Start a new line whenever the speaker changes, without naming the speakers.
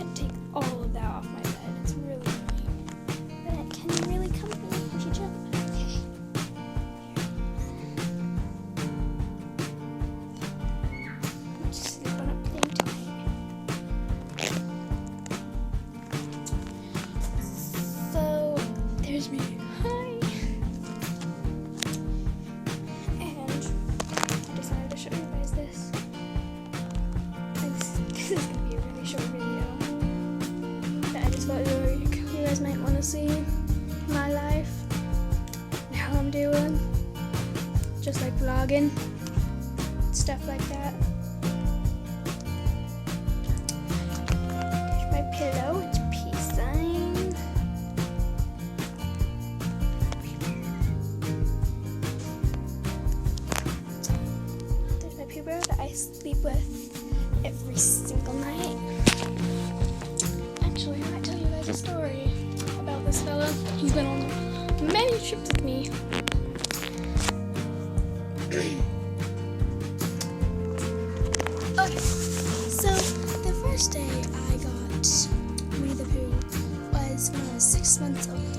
had to take all of that off my bed. It's really annoying. But can you really comfy if you jump? Okay. Let's sleep on a plane tonight. So, there's me. Hi. And I decided to show you guys this. This is going to be a really short video. But I just thought you guys might want to see my life and how I'm doing. Just like vlogging. Stuff like that. There's my pillow. It's peace sign. There's my puber that I sleep with every single night. Actually, I might tell you guys a story about this fella. He's been on many trips with me. Okay, so the first day I got Winnie the Pooh was when I was 6 months old.